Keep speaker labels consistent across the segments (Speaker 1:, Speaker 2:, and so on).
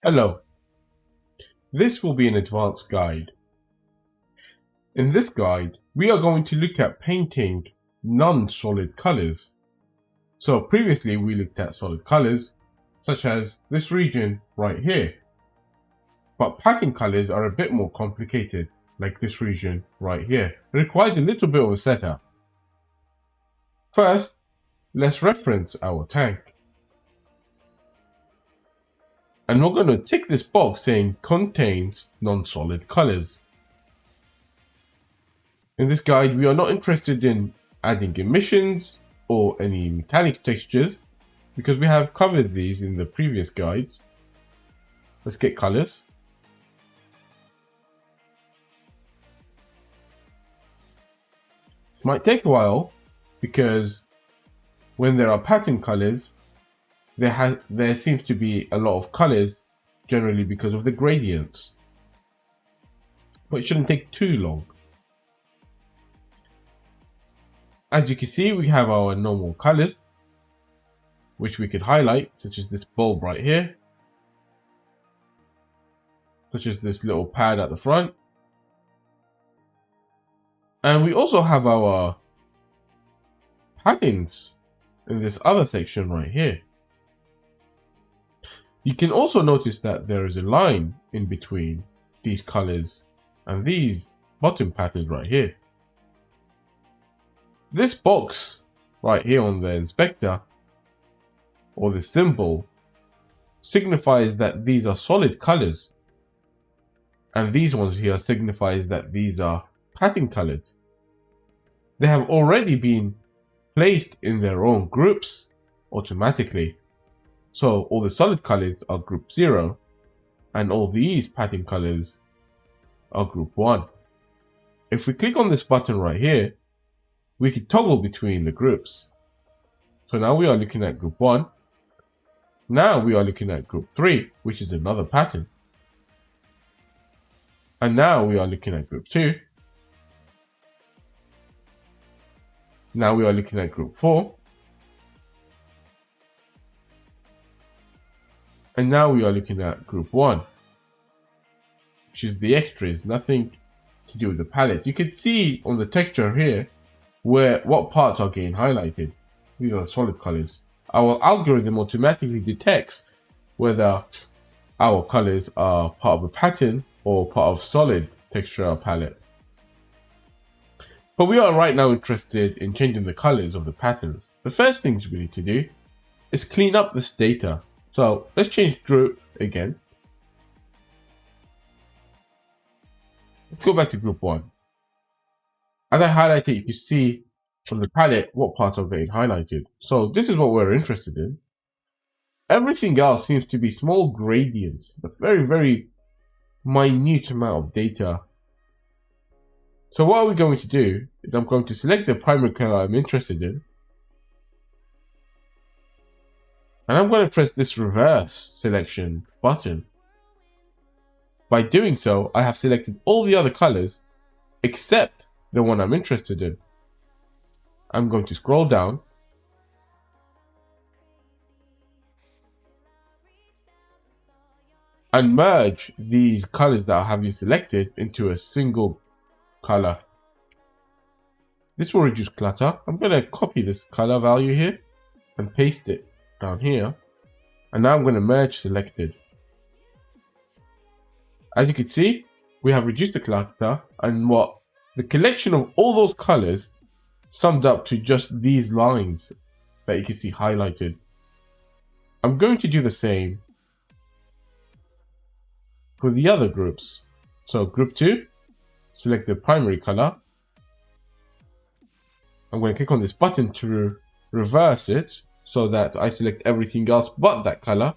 Speaker 1: Hello, this will be an advanced guide. In this guide, we are going to look at painting non-solid colors. So previously we looked at solid colors, such as this region right here. But pattern colors are a bit more complicated, like this region right here. It requires a little bit of a setup. First, let's reference our tank. And we're going to tick this box saying contains non-solid colors. In this guide, we are not interested in adding emissions or any metallic textures because we have covered these in the previous guides. Let's get colors. This might take a while because when there are pattern colors, there seems to be a lot of colors, generally because of the gradients. But it shouldn't take too long. As you can see, we have our normal colors, which we could highlight, such as this bulb right here, such as this little pad at the front. And we also have our patterns in this other section right here. You can also notice that there is a line in between these colors and these bottom patterns right here. This box right here on the inspector, or the symbol, signifies that these are solid colors, and these ones here signifies that these are pattern colors. They have already been placed in their own groups automatically. So all the solid colors are group 0 and all these pattern colors are group 1. If we click on this button right here, we can toggle between the groups. So now we are looking at group 1. Now we are looking at group 3, which is another pattern. And now we are looking at group 2. Now we are looking at group 4. And now we are looking at group 1, which is the extras, nothing to do with the palette. You can see on the texture here what parts are getting highlighted. These are the solid colors. Our algorithm automatically detects whether our colors are part of a pattern or part of solid texture palette. But we are right now interested in changing the colors of the patterns. The first things we need to do is clean up this data. So let's change group again. Let's go back to group 1. As I highlight it, you can see from the palette what parts are getting highlighted. So this is what we're interested in. Everything else seems to be small gradients, a very, very minute amount of data. So what we're going to do is I'm going to select the primary color I'm interested in. And I'm going to press this reverse selection button. By doing so, I have selected all the other colors except the one I'm interested in. I'm going to scroll down. And merge these colors that I have you selected into a single color. This will reduce clutter. I'm going to copy this color value here and paste it down here. And now I'm going to merge selected. As you can see, we have reduced the clutter, and the collection of all those colors summed up to just these lines that you can see highlighted. I'm going to do the same for the other groups. So group 2, select the primary color. I'm going to click on this button to reverse it so that I select everything else but that color.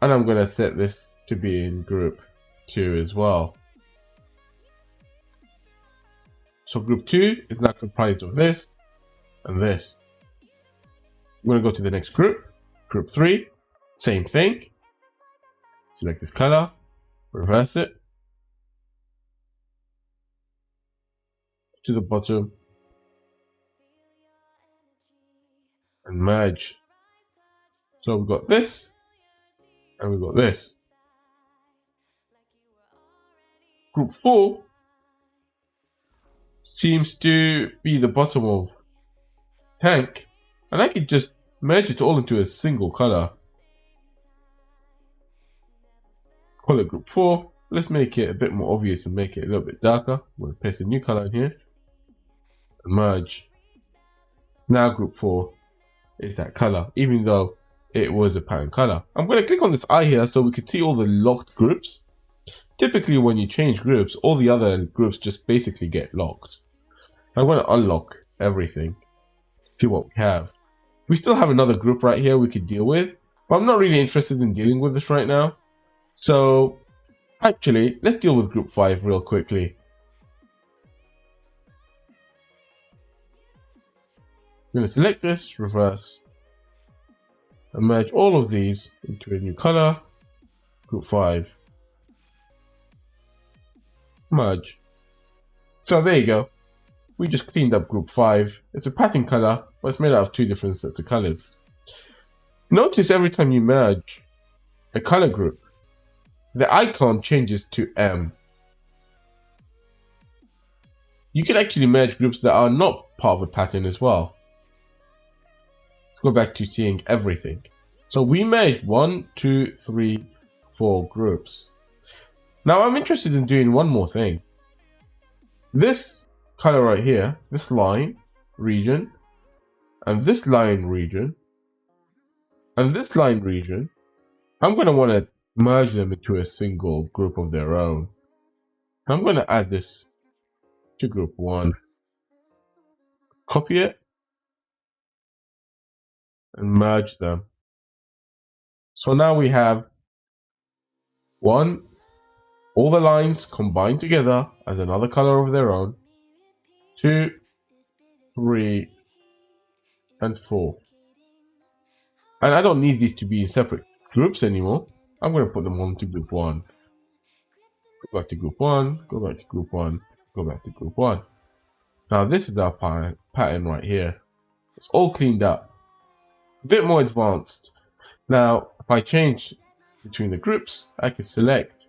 Speaker 1: And I'm going to set this to be in group 2 as well. So group 2 is now comprised of this and this. I'm going to go to the next group, group 3, same thing. Select this color, reverse it to the bottom and merge. So we've got this And we've got this. Group 4 seems to be the bottom of tank, and I could just merge it all into a single color. Call it group 4. Let's make it a bit more obvious and make it a little bit darker. I'm going to paste a new color in here. Merge. Now group 4 is that color, even though it was a pattern color. I'm going to click on this eye here so we can see all the locked groups. Typically when you change groups, all the other groups just basically get locked. I'm going to unlock everything. See what we have. We still have another group right here we could deal with, but I'm not really interested in dealing with this right now. So actually, let's deal with group 5 real quickly. I'm going to select this, reverse, and merge all of these into a new color. Group 5. Merge. So there you go. We just cleaned up group 5. It's a pattern color, but it's made out of 2 different sets of colors. Notice every time you merge a color group, the icon changes to M. You can actually merge groups that are not part of a pattern as well. Let's go back to seeing everything. So we merged 1, 2, 3, 4 groups. Now I'm interested in doing one more thing. This color right here, this line region, and this line region, and this line region, I'm going to want to merge them into a single group of their own. I'm going to add this to group 1, copy it, and merge them. So now we have 1, all the lines combined together as another color of their own, 2, 3, and 4. And I don't need these to be in separate groups anymore. I'm going to put them all into group 1. Go back to group 1, go back to group 1, go back to group 1. Now this is our pattern right here. It's all cleaned up. It's a bit more advanced. Now, if I change between the groups, I can select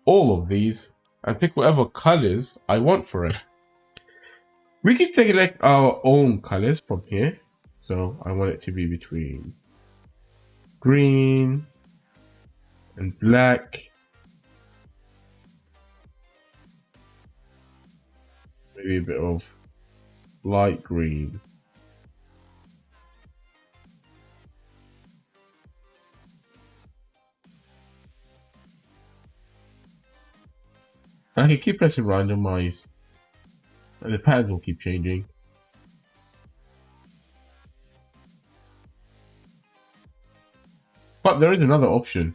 Speaker 1: all of these and pick whatever colors I want for it. We can select our own colors from here. So I want it to be between green and black. Maybe a bit of light green. I can keep pressing randomize, and the patterns will keep changing. But there is another option.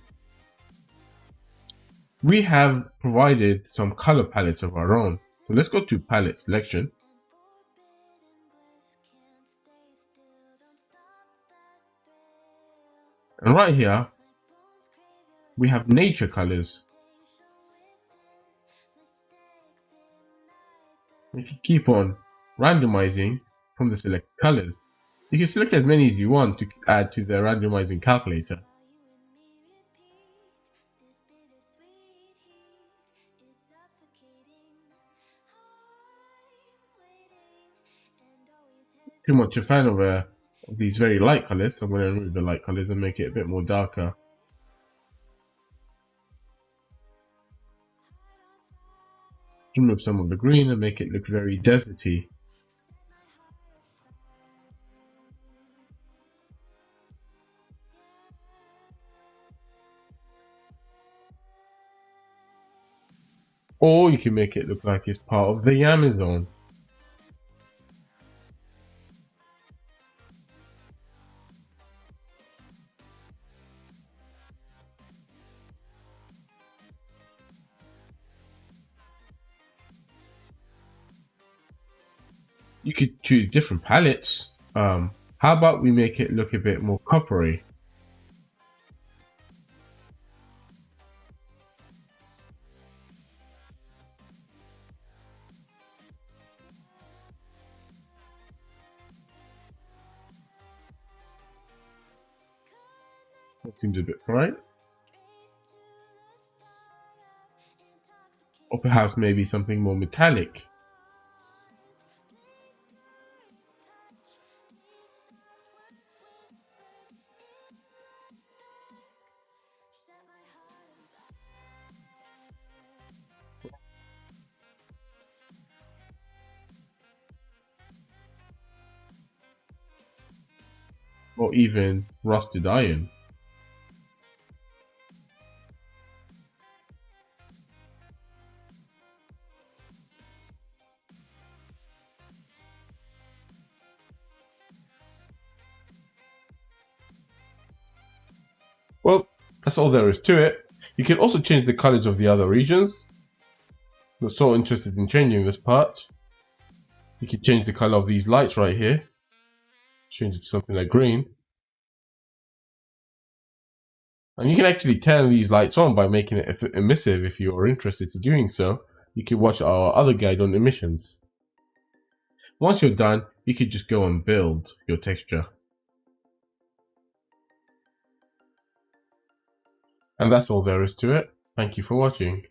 Speaker 1: We have provided some color palettes of our own. So let's go to palette selection. And right here, we have nature colors. If you keep on randomizing from the select colors, you can select as many as you want to add to the randomizing calculator. Too much a fan of these very light colors, so I'm going to remove the light colors and make it a bit more darker. Remove some of the green and make it look very deserty. Or you can make it look like it's part of the Amazon. You could choose different palettes. How about we make it look a bit more coppery? That seems a bit bright. Or perhaps maybe something more metallic. Or even rusted iron. Well, that's all there is to it. You can also change the colors of the other regions. If you're so interested in changing this part, you can change the color of these lights right here. Change it to something like green. And you can actually turn these lights on by making it emissive if you are interested in doing so. You can watch our other guide on emissions. Once you're done, you can just go and build your texture. And that's all there is to it. Thank you for watching.